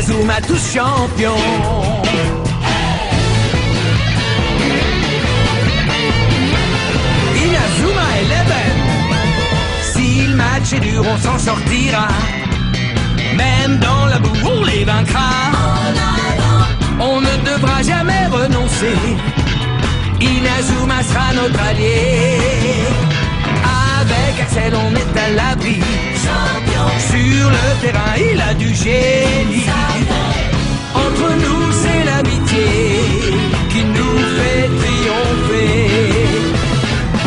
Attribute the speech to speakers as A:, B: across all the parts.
A: Inazuma tous champions. Inazuma Eleven. Si le match est dur, on s'en sortira. Même dans la boue, on les vaincra. On ne devra jamais renoncer. Inazuma sera notre allié. Avec Axel, on est à l'abri. Sur le terrain, il a du génie. Entre nous, c'est l'amitié qui nous fait triompher.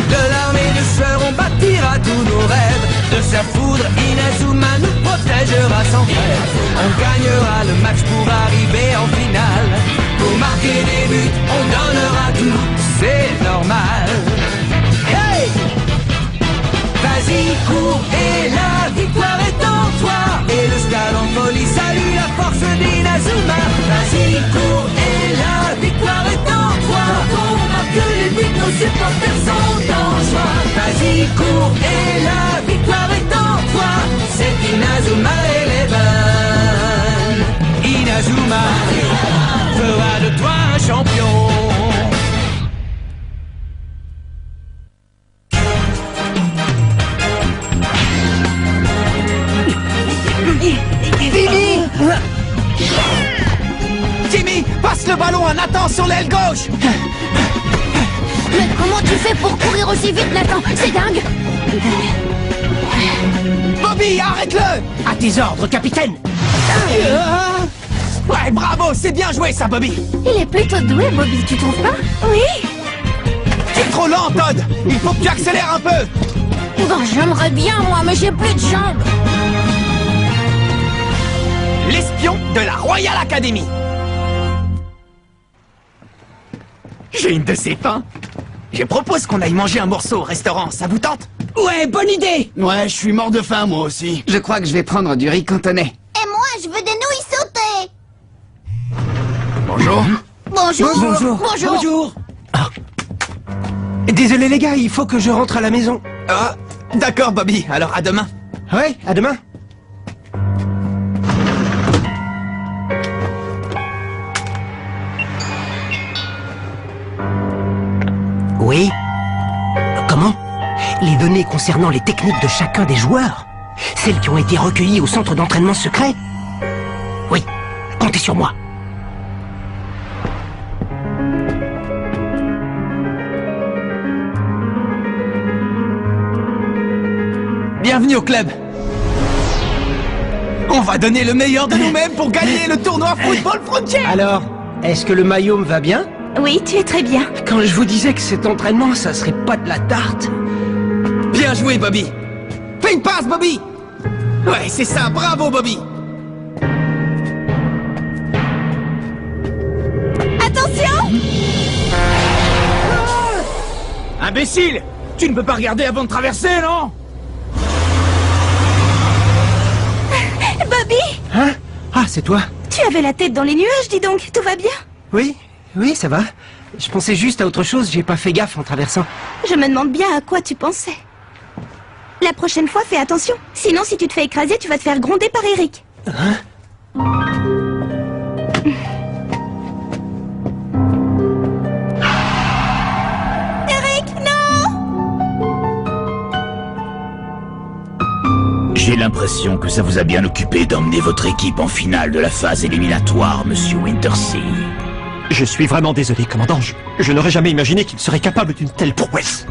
A: De l'armée de sueur, on bâtira tous nos rêves. De sa foudre, Inazuma nous protégera sans trêve. On gagnera le match pour arriver en finale. Pour marquer des buts, on donnera tout, c'est normal. Hey! Vas-y, cours et la victoire est en toi. Et le stade en folie salue la force d'Inazuma. Vas-y, cours et la victoire est en toi. Quand on marque les buts, nos supporters sont en joie. Vas-y, cours et la victoire est en toi. C'est Inazuma Eleven. Inazuma fera de toi un champion.
B: Timmy, passe le ballon à Nathan sur l'aile gauche.
C: Mais comment tu fais pour courir aussi vite, Nathan? C'est dingue.
B: Bobby, arrête-le.
D: À tes ordres, capitaine.
B: Ouais, bravo, c'est bien joué ça, Bobby.
C: Il est plutôt doué, Bobby, tu trouves pas? Oui.
B: Tu es trop lent, Todd. Il faut que tu accélères un peu.
C: Bon, j'aimerais bien, moi, mais j'ai plus de jambes.
B: L'espion de la Royal Academy. J'ai une de ces faim. Je propose qu'on aille manger un morceau au restaurant, ça vous tente?
D: Ouais, bonne idée.
E: Ouais, je suis mort de faim, moi aussi.
F: Je crois que je vais prendre du riz cantonais.
C: Et moi, je veux des nouilles sautées.
E: Bonjour.
C: Bonjour.
D: Bonjour.
C: Bonjour.
D: Bonjour. Ah. Désolé les gars, il faut que je rentre à la maison.
B: Ah, d'accord, Bobby. Alors, à demain.
D: Ouais, à demain. Oui. Comment? Les données concernant les techniques de chacun des joueurs? Celles qui ont été recueillies au centre d'entraînement secret? Oui, comptez sur moi.
B: Bienvenue au club. On va donner le meilleur de nous-mêmes pour gagner le tournoi Football Frontier.
D: Alors, est-ce que le maillot me va bien?
C: Oui, tu es très bien.
D: Quand je vous disais que cet entraînement, ça serait pas de la tarte.
B: Bien joué, Bobby. Fais une passe, Bobby. Ouais, c'est ça. Bravo, Bobby.
C: Attention!
B: Imbécile! Tu ne peux pas regarder avant de traverser, non?
C: Bobby!
D: Hein? Ah, c'est toi?
C: Tu avais la tête dans les nuages, dis donc. Tout va bien?
D: Oui, oui, ça va. Je pensais juste à autre chose, j'ai pas fait gaffe en traversant.
C: Je me demande bien à quoi tu pensais. La prochaine fois, fais attention. Sinon, si tu te fais écraser, tu vas te faire gronder par Eric.
D: Hein?
C: Eric, non!
G: J'ai l'impression que ça vous a bien occupé d'emmener votre équipe en finale de la phase éliminatoire, monsieur Wintersea.
H: Je suis vraiment désolé, commandant. Je n'aurais jamais imaginé qu'il serait capable d'une telle prouesse.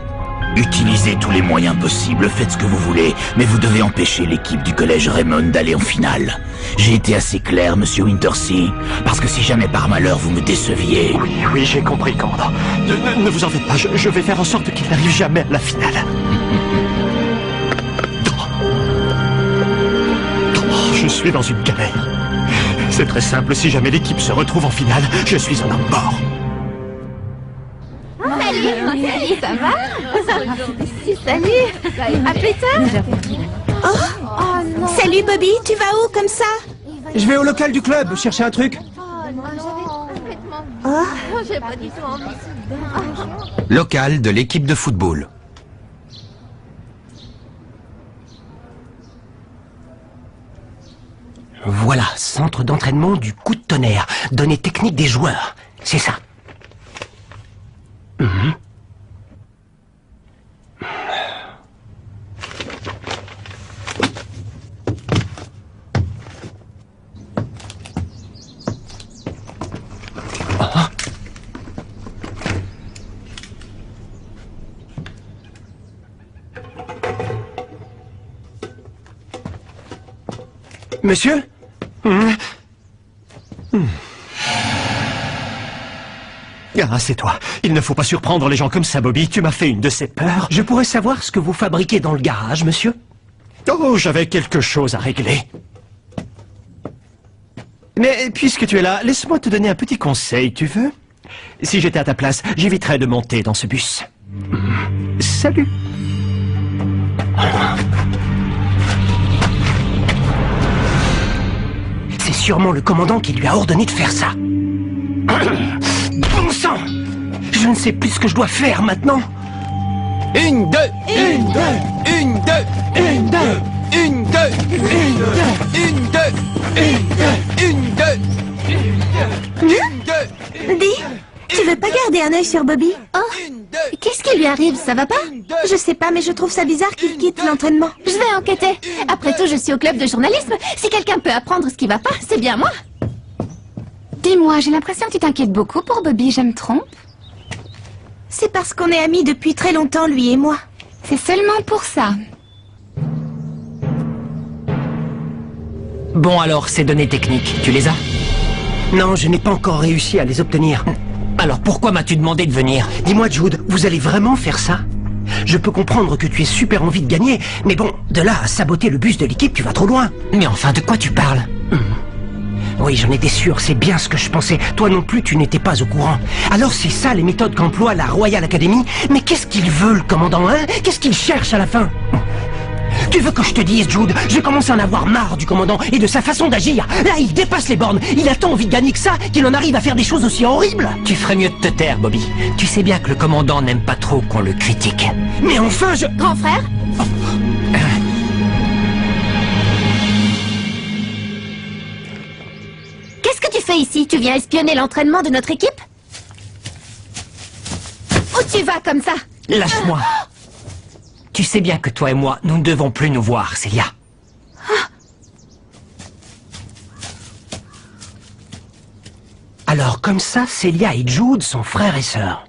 G: Utilisez tous les moyens possibles, faites ce que vous voulez, mais vous devez empêcher l'équipe du collège Raymond d'aller en finale. J'ai été assez clair, monsieur Wintersea, parce que si jamais par malheur vous me déceviez...
H: Oui, j'ai compris, commandant. Ne vous en faites pas, je vais faire en sorte qu'il n'arrive jamais à la finale. Je suis dans une galère. C'est très simple, si jamais l'équipe se retrouve en finale, je suis un homme mort.
C: Salut, ça va? Salut. À plus tard. Oh non. Salut Bobby, tu vas où comme ça?
D: Je vais au local du club, chercher un truc.
C: J'ai pas du tout envie.
I: Local de l'équipe de football.
D: Voilà, centre d'entraînement du coup de tonnerre. Données techniques des joueurs. C'est ça. Monsieur?
H: Ah, c'est toi. Il ne faut pas surprendre les gens comme ça, Bobby. Tu m'as fait une de ces peurs.
D: Je pourrais savoir ce que vous fabriquez dans le garage, monsieur?
H: Oh, j'avais quelque chose à régler. Mais puisque tu es là, laisse-moi te donner un petit conseil, tu veux? Si j'étais à ta place, j'éviterais de monter dans ce bus. Salut.
D: C'est sûrement le commandant qui lui a ordonné de faire ça. Bon sang! Je ne sais plus ce que je dois faire maintenant.
B: Une, deux, une, deux, une, deux, une, deux, une, deux, une, deux, une, deux, une, deux, une, deux, une, deux.
C: Dis, tu veux pas garder un œil sur Bobby?
J: Oh, qu'est-ce qui lui arrive? Ça va pas?
C: Je sais pas, mais je trouve ça bizarre qu'il quitte l'entraînement.
J: Je vais enquêter. Après tout, je suis au club de journalisme. Si quelqu'un peut apprendre ce qui va pas, c'est bien moi. Dis-moi, j'ai l'impression que tu t'inquiètes beaucoup pour Bobby, je me trompe?
C: C'est parce qu'on est amis depuis très longtemps, lui et moi.
J: C'est seulement pour ça.
D: Bon alors, ces données techniques, tu les as? Non, je n'ai pas encore réussi à les obtenir. Alors pourquoi m'as-tu demandé de venir? Dis-moi Jude, vous allez vraiment faire ça? Je peux comprendre que tu aies super envie de gagner, mais bon, de là à saboter le bus de l'équipe, tu vas trop loin. Mais enfin, de quoi tu parles? Oui, j'en étais sûr, c'est bien ce que je pensais. Toi non plus, tu n'étais pas au courant. Alors c'est ça les méthodes qu'emploie la Royal Academy? Mais qu'est-ce qu'il veut, le commandant, hein? Qu'est-ce qu'il cherche à la fin? Tu veux que je te dise, Jude? Je commence à en avoir marre du commandant et de sa façon d'agir. Là, il dépasse les bornes. Il a tant envie de gagner que ça qu'il en arrive à faire des choses aussi horribles. Tu ferais mieux de te taire, Bobby. Tu sais bien que le commandant n'aime pas trop qu'on le critique. Mais enfin, je...
J: Grand frère? Qu'est-ce que tu fais ici? Tu viens espionner l'entraînement de notre équipe? Où tu vas comme ça?
D: Lâche-moi. Tu sais bien que toi et moi, nous ne devons plus nous voir, Célia. Alors, comme ça, Célia et Jude sont frères et sœurs.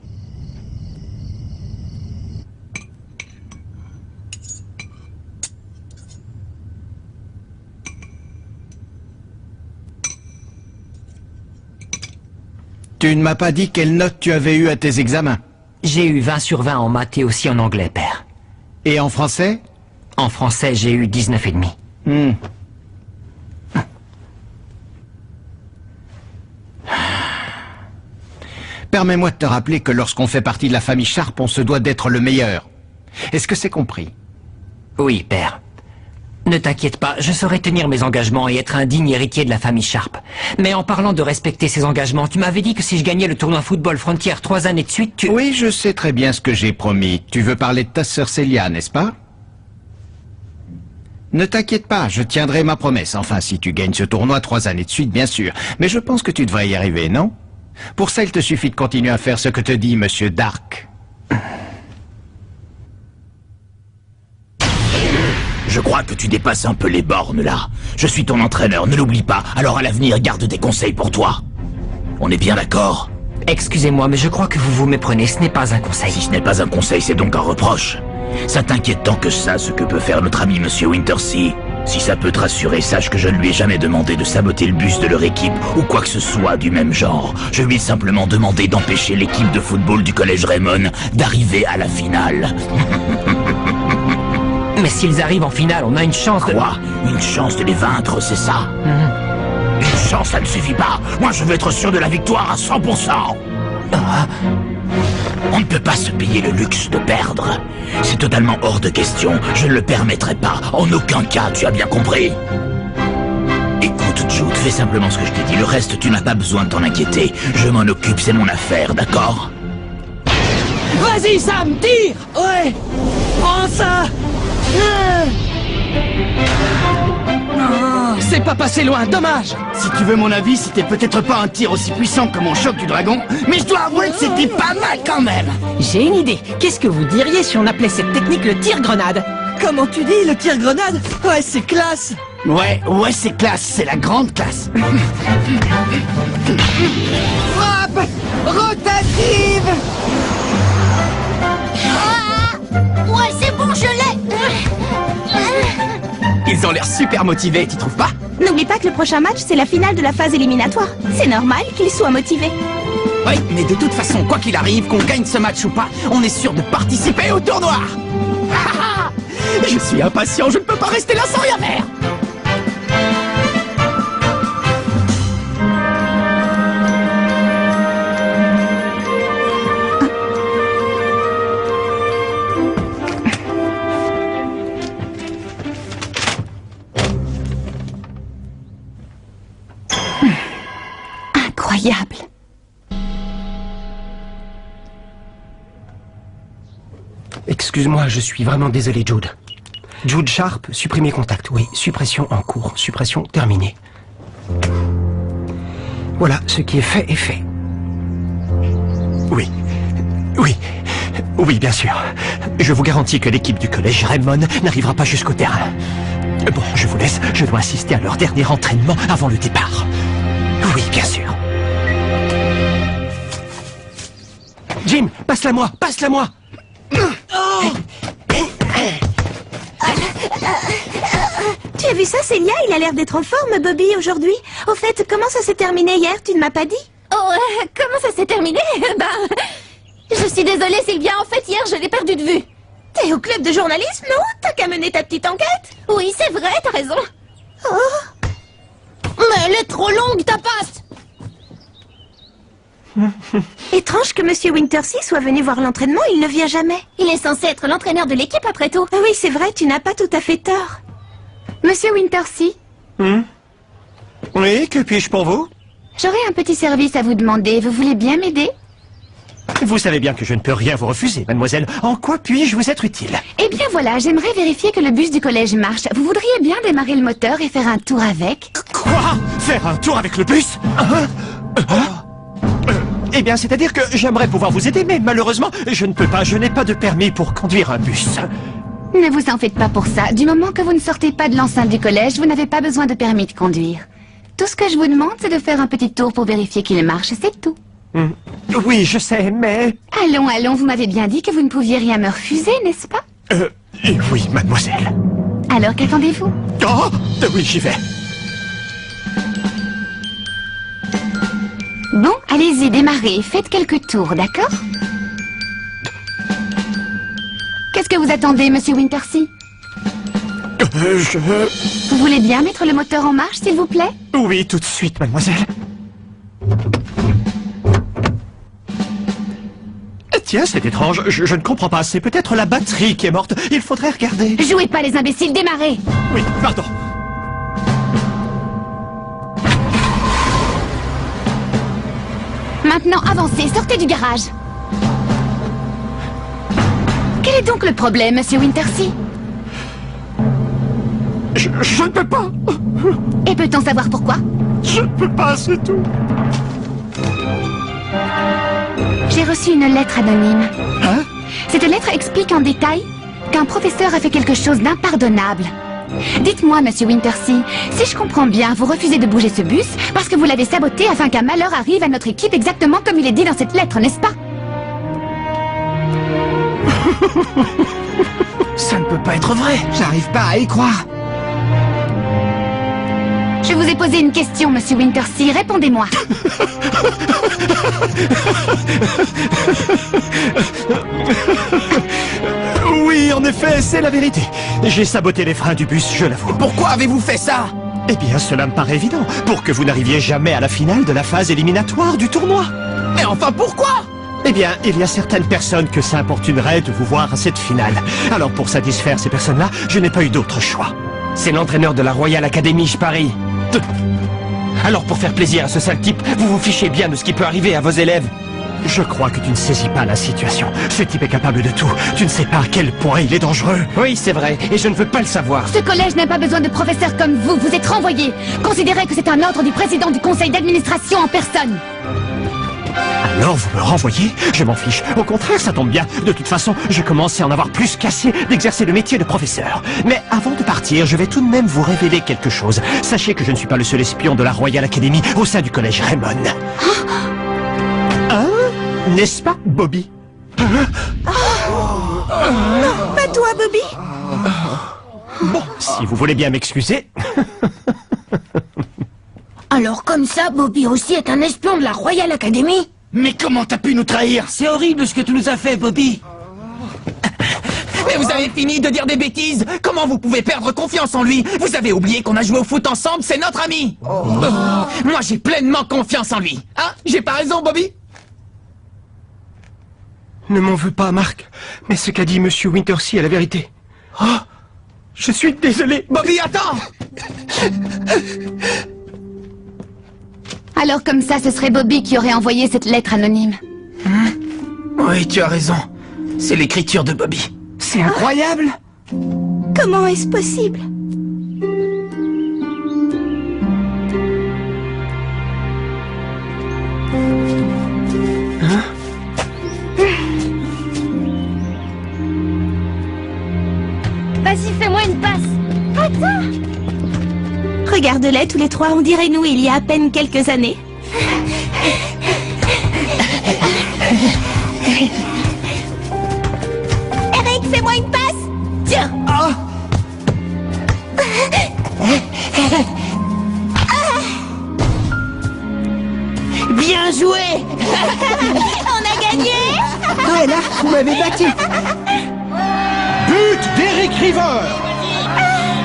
B: Tu ne m'as pas dit quelle note tu avais eue à tes examens.
D: J'ai eu 20 sur 20 en maths et aussi en anglais, père.
B: Et en français?
D: En français, j'ai eu 19,5.
B: Permets-moi de te rappeler que lorsqu'on fait partie de la famille Sharp, on se doit d'être le meilleur. Est-ce que c'est compris?
D: Oui, père. Ne t'inquiète pas, je saurai tenir mes engagements et être un digne héritier de la famille Sharp. Mais en parlant de respecter ses engagements, tu m'avais dit que si je gagnais le tournoi Football Frontier 3 années de suite, tu...
B: Oui, je sais très bien ce que j'ai promis. Tu veux parler de ta sœur Célia, n'est-ce pas? Ne t'inquiète pas, je tiendrai ma promesse. Enfin, si tu gagnes ce tournoi 3 années de suite, bien sûr. Mais je pense que tu devrais y arriver, non? Pour ça, il te suffit de continuer à faire ce que te dit Monsieur Dark.
G: Je crois que tu dépasses un peu les bornes, là. Je suis ton entraîneur, ne l'oublie pas. Alors à l'avenir, garde tes conseils pour toi. On est bien d'accord?
D: Excusez-moi, mais je crois que vous vous méprenez, ce n'est pas un conseil.
G: Si ce n'est pas un conseil, c'est donc un reproche. Ça t'inquiète tant que ça, ce que peut faire notre ami Monsieur Wintersea? Si ça peut te rassurer, sache que je ne lui ai jamais demandé de saboter le bus de leur équipe ou quoi que ce soit du même genre. Je lui ai simplement demandé d'empêcher l'équipe de football du collège Raymond d'arriver à la finale.
D: Mais s'ils arrivent en finale, on a une chance de...
G: Quoi? Une chance de les vaincre, c'est ça? Une chance, ça ne suffit pas. Moi, je veux être sûr de la victoire à 100%. On ne peut pas se payer le luxe de perdre. C'est totalement hors de question. Je ne le permettrai pas. En aucun cas, tu as bien compris? Écoute, Jude, fais simplement ce que je t'ai dit. Le reste, tu n'as pas besoin de t'en inquiéter. Je m'en occupe, c'est mon affaire, d'accord?
A: Vas-y, Sam, tire! Ouais! Prends ça! C'est pas
B: pas passé loin, dommage.
E: Si tu veux mon avis, c'était peut-être pas un tir aussi puissant que mon choc du dragon, mais je dois avouer que c'était pas mal quand même.
D: J'ai une idée. Qu'est-ce que vous diriez si on appelait cette technique le tir-grenade?
B: Comment tu dis, le tir-grenade? Ouais, c'est classe.
E: Ouais, c'est classe, c'est la grande classe.
B: Frappe rotative.
C: Ouais, c'est bon, je l'ai.
B: Ils ont l'air super motivés, t'y trouves pas?
C: N'oublie pas que le prochain match, c'est la finale de la phase éliminatoire. C'est normal qu'ils soient motivés.
B: Oui, mais de toute façon, quoi qu'il arrive, qu'on gagne ce match ou pas, on est sûr de participer au tournoi. Je suis impatient, je ne peux pas rester là sans rien faire.
J: Incroyable.
D: Excuse-moi, je suis vraiment désolé, Jude. Jude Sharp, supprimer contact. Oui, suppression en cours. Suppression terminée. Voilà, ce qui est fait est fait. Oui. Oui. Oui, bien sûr. Je vous garantis que l'équipe du collège Raymond n'arrivera pas jusqu'au terrain. Bon, je vous laisse. Je dois assister à leur dernier entraînement avant le départ. Oui, bien sûr. Jim, passe-la-moi, passe-la-moi.
C: Tu as vu ça, Célia? Il a l'air d'être en forme, Bobby, aujourd'hui. Au fait, comment ça s'est terminé hier? Tu ne m'as pas dit?
J: Oh, comment ça s'est terminé? Je suis désolée, Sylvia. En fait, hier, je l'ai perdu de vue.
C: T'es au club de journalisme, non? T'as qu'à mener ta petite enquête?
J: Oui, c'est vrai, t'as raison.
C: Oh.
J: Mais elle est trop longue, ta passe.
C: Étrange que Monsieur Wintersea soit venu voir l'entraînement, il ne vient jamais.
J: Il est censé être l'entraîneur de l'équipe, après tout.
C: Ah oui, c'est vrai, tu n'as pas tout à fait tort.
J: Monsieur Wintersea,
H: Oui, que puis-je pour vous?
J: j'aurais un petit service à vous demander. Vous voulez bien m'aider?
H: Vous savez bien que je ne peux rien vous refuser, mademoiselle. En quoi puis-je vous être utile?
J: Eh bien voilà, j'aimerais vérifier que le bus du collège marche. Vous voudriez bien démarrer le moteur et faire un tour avec?
H: Quoi? Faire un tour avec le bus? Eh bien, c'est-à-dire que j'aimerais pouvoir vous aider, mais malheureusement, je ne peux pas. Je n'ai pas de permis pour conduire un bus.
J: Ne vous en faites pas pour ça. Du moment que vous ne sortez pas de l'enceinte du collège, vous n'avez pas besoin de permis de conduire. Tout ce que je vous demande, c'est de faire un petit tour pour vérifier qu'il marche, c'est tout.
H: Oui, je sais, mais...
J: Allons, allons, vous m'avez bien dit que vous ne pouviez rien me refuser, n'est-ce pas?
H: Oui, mademoiselle.
J: Alors qu'attendez-vous?
H: Oh, oui, j'y vais.
J: Bon, allez-y, démarrez. Faites quelques tours, d'accord? Qu'est-ce que vous attendez, Monsieur Wintersea? Vous voulez bien mettre le moteur en marche, s'il vous plaît?
H: Oui, tout de suite, mademoiselle. Tiens, c'est étrange. Je ne comprends pas. C'est peut-être la batterie qui est morte. Il faudrait regarder.
J: Jouez pas les imbéciles, démarrez!
H: Oui, pardon.
J: Maintenant, avancez, sortez du garage. Quel est donc le problème, Monsieur Wintersea?
H: Je ne peux pas.
J: Et peut-on savoir pourquoi?
H: Je ne peux pas, c'est tout.
J: J'ai reçu une lettre anonyme.
H: Hein?
J: Cette lettre explique en détail qu'un professeur a fait quelque chose d'impardonnable. Dites-moi, Monsieur Wintersea, si je comprends bien, vous refusez de bouger ce bus parce que vous l'avez saboté afin qu'un malheur arrive à notre équipe exactement comme il est dit dans cette lettre, n'est-ce pas?
B: Ça ne peut pas être vrai. J'arrive pas à y croire.
J: Je vous ai posé une question, Monsieur Wintersea, répondez-moi.
H: Oui, en effet, c'est la vérité. J'ai saboté les freins du bus, je l'avoue.
B: Pourquoi avez-vous fait ça?
H: Eh bien, cela me paraît évident. Pour que vous n'arriviez jamais à la finale de la phase éliminatoire du tournoi.
B: Mais enfin, pourquoi?
H: Eh bien, il y a certaines personnes que ça importunerait de vous voir à cette finale. Alors, pour satisfaire ces personnes-là, je n'ai pas eu d'autre choix.
I: C'est l'entraîneur de la Royal Academy, je parie. Alors pour faire plaisir à ce sale type, vous vous fichez bien de ce qui peut arriver à vos élèves.
H: Je crois que tu ne saisis pas la situation. Ce type est capable de tout. Tu ne sais pas à quel point il est dangereux.
I: Oui, c'est vrai, et je ne veux pas le savoir.
J: Ce collège n'a pas besoin de professeurs comme vous. Vous êtes renvoyés. Considérez que c'est un ordre du président du conseil d'administration en personne.
H: Alors vous me renvoyez? Je m'en fiche. Au contraire, ça tombe bien. De toute façon, je commence à en avoir plus qu'assez d'exercer le métier de professeur. Mais avant de partir, je vais tout de même vous révéler quelque chose. Sachez que je ne suis pas le seul espion de la Royal Academy au sein du collège Raymond. Hein? N'est-ce pas, Bobby?
C: Non, pas toi, Bobby.
H: Bon, si vous voulez bien m'excuser.
K: Alors comme ça, Bobby aussi est un espion de la Royal Academy?
E: Mais comment t'as pu nous trahir?
B: C'est horrible ce que tu nous as fait, Bobby. Mais vous avez fini de dire des bêtises. Comment vous pouvez perdre confiance en lui? Vous avez oublié qu'on a joué au foot ensemble, c'est notre ami. Moi, j'ai pleinement confiance en lui. Hein? J'ai pas raison, Bobby?
H: Ne m'en veux pas, Marc. Mais ce qu'a dit Monsieur Wintersea est la vérité. Oh, je suis désolé.
B: Bobby, attends!
J: Alors comme ça, ce serait Bobby qui aurait envoyé cette lettre anonyme.
B: Oui, tu as raison. C'est l'écriture de Bobby.
F: C'est incroyable.
C: Comment est-ce possible?
K: Vas-y, fais-moi une passe.
C: Attends! Regarde-les tous les trois, on dirait nous il y a à peine quelques années. Eric, fais-moi une passe! Tiens!
B: Bien joué!
C: On a gagné!
F: Ah, là, vous m'avez battu.
H: But d'Eric River.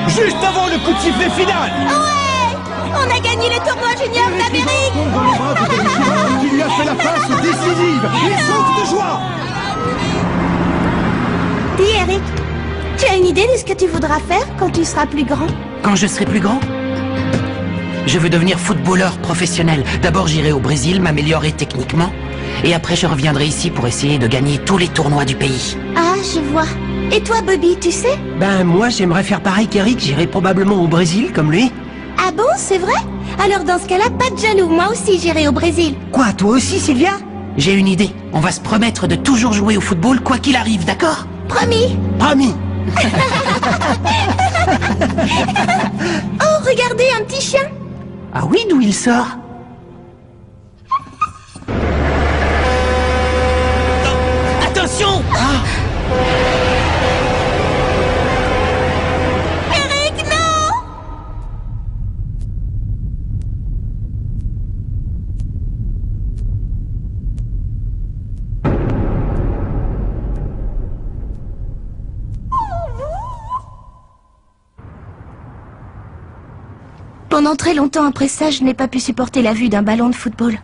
H: Juste avant le coup de sifflet final.
C: Ouais! On a gagné le tournoi junior d'Amérique!
E: Dans les bras de Eric River, qui lui a fait la passe décisive. Il saute de joie.
C: Dis Eric, tu as une idée de ce que tu voudras faire quand tu seras plus grand?
G: Quand je serai plus grand, je veux devenir footballeur professionnel. D'abord, j'irai au Brésil, m'améliorer techniquement. Et après, je reviendrai ici pour essayer de gagner tous les tournois du pays.
C: Ah, je vois. Et toi, Bobby, tu sais?
D: Ben, moi, j'aimerais faire pareil qu'Eric. J'irai probablement au Brésil, comme lui.
C: Ah bon, c'est vrai? Alors dans ce cas-là, pas de jaloux. Moi aussi, j'irai au Brésil.
D: Quoi, toi aussi, Sylvia?
G: J'ai une idée. On va se promettre de toujours jouer au football, quoi qu'il arrive, d'accord?
C: Promis!
D: Promis.
C: Oh, regardez, un petit chien!
G: Ah oui, d'où il sort?
B: Attention!
C: Eric, non! Pendant très longtemps après ça, je n'ai pas pu supporter la vue d'un ballon de football.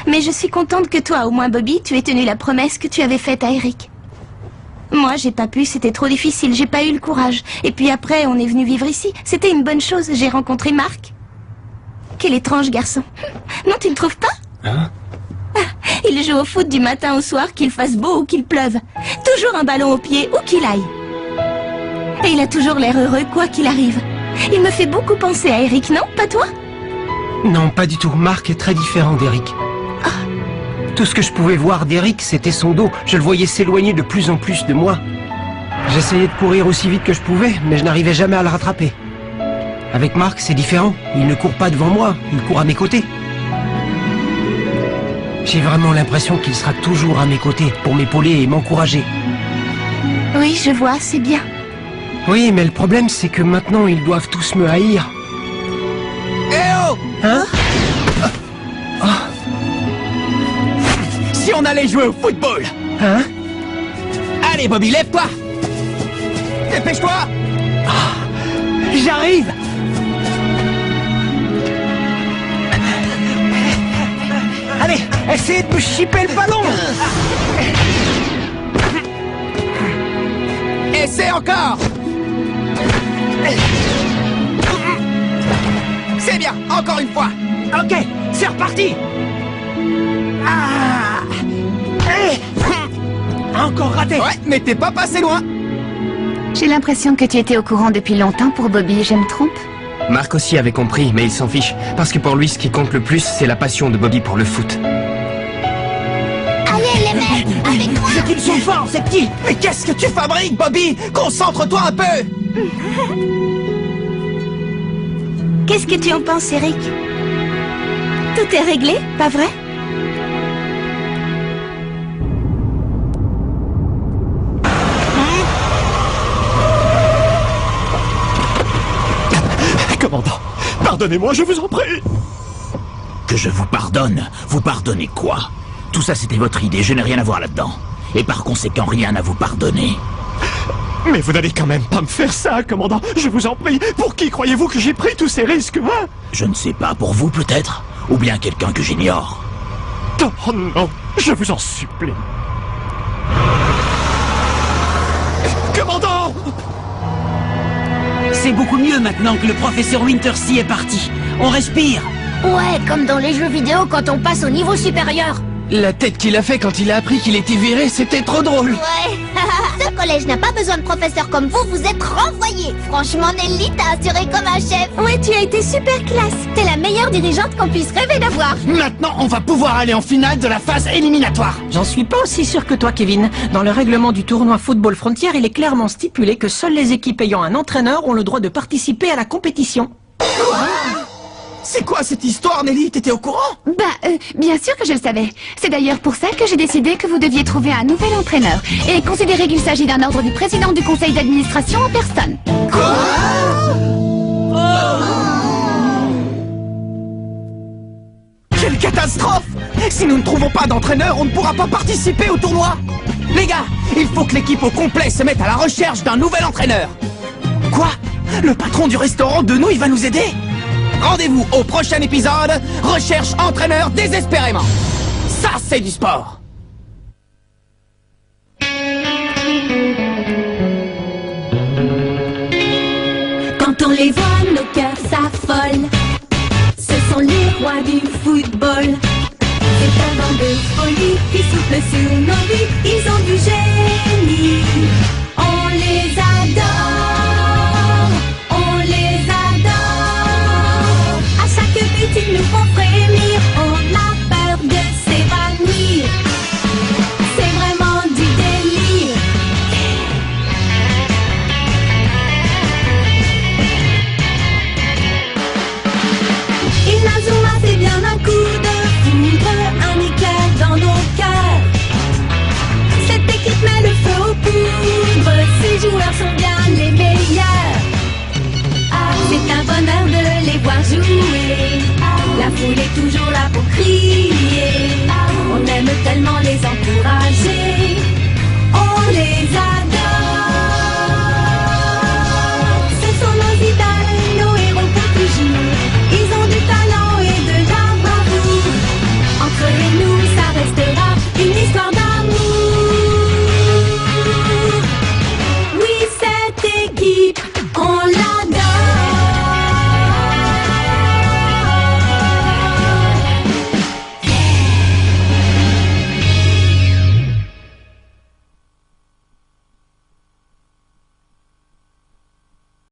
C: Mais je suis contente que toi, au moins Bobby, tu aies tenu la promesse que tu avais faite à Eric. Moi, j'ai pas pu, c'était trop difficile, j'ai pas eu le courage. Et puis après, on est venu vivre ici. C'était une bonne chose, j'ai rencontré Marc. Quel étrange garçon. Non, tu ne trouves pas?
H: Hein?
C: Il joue au foot du matin au soir, qu'il fasse beau ou qu'il pleuve. Toujours un ballon au pied, où qu'il aille. Et il a toujours l'air heureux, quoi qu'il arrive. Il me fait beaucoup penser à Eric, non? Pas toi?
D: Non, pas du tout. Marc est très différent d'Eric. Tout ce que je pouvais voir d'Eric, c'était son dos. Je le voyais s'éloigner de plus en plus de moi. J'essayais de courir aussi vite que je pouvais, mais je n'arrivais jamais à le rattraper. Avec Marc, c'est différent. Il ne court pas devant moi, il court à mes côtés. J'ai vraiment l'impression qu'il sera toujours à mes côtés pour m'épauler et m'encourager.
C: Oui, je vois, c'est bien.
D: Oui, mais le problème, c'est que maintenant, ils doivent tous me haïr.
B: Eh oh!
D: Hein?
B: Si on allait jouer au football!
D: Hein?
B: Allez, Bobby, lève-toi! Dépêche-toi!
D: J'arrive! Allez, essayez de me chipper le ballon!
B: Essaie encore! C'est bien, encore une fois!
D: Ok, c'est reparti! Ah!
B: Encore raté. Ouais, mais t'es pas passé loin.
J: J'ai l'impression que tu étais au courant depuis longtemps pour Bobby, je me trompe?
I: Marc aussi avait compris, mais il s'en fiche. Parce que pour lui, ce qui compte le plus, c'est la passion de Bobby pour le foot.
K: Allez les mecs, avec moi.
B: C'est qu'ils sont forts, ces petits. Mais qu'est-ce que tu fabriques, Bobby? Concentre-toi un peu.
C: Qu'est-ce que tu en penses, Eric? Tout est réglé, pas vrai?
H: Commandant, pardonnez-moi, je vous en prie.
G: Que je vous pardonne? Vous pardonnez quoi? Tout ça c'était votre idée, je n'ai rien à voir là-dedans. Et par conséquent, rien à vous pardonner.
H: Mais vous n'allez quand même pas me faire ça, commandant. Je vous en prie. Pour qui croyez-vous que j'ai pris tous ces risques, hein?
G: Je ne sais pas, pour vous peut-être? Ou bien quelqu'un que j'ignore?
H: Oh non, je vous en supplie. Commandant!
B: C'est beaucoup mieux maintenant que le professeur Wintersea est parti. On respire.
K: Ouais, comme dans les jeux vidéo quand on passe au niveau supérieur.
B: La tête qu'il a fait quand il a appris qu'il était viré, c'était trop drôle.
K: Ouais. Ce collège n'a pas besoin de professeurs comme vous, vous êtes renvoyés. Franchement, Nelly, t'as assuré comme un chef.
C: Ouais, tu as été super classe.
K: T'es la meilleure dirigeante qu'on puisse rêver d'avoir.
E: Maintenant, on va pouvoir aller en finale de la phase éliminatoire.
F: J'en suis pas aussi sûr que toi, Kevin. Dans le règlement du tournoi Football Frontier, il est clairement stipulé que seules les équipes ayant un entraîneur ont le droit de participer à la compétition.
B: C'est quoi cette histoire, Nelly? T'étais au courant?
J: Bien sûr que je le savais. C'est d'ailleurs pour ça que j'ai décidé que vous deviez trouver un nouvel entraîneur. Et considérer qu'il s'agit d'un ordre du président du conseil d'administration en personne.
B: Quelle catastrophe! Si nous ne trouvons pas d'entraîneur, on ne pourra pas participer au tournoi. Les gars, il faut que l'équipe au complet se mette à la recherche d'un nouvel entraîneur. Quoi? Le patron du restaurant de nous, il va nous aider? Rendez-vous au prochain épisode, recherche entraîneur désespérément. Ça, c'est du sport.
L: Quand on les voit, nos cœurs s'affolent. Ce sont les rois du football. C'est un vent de folie qui souffle sur nos vies. Ils ont du jeu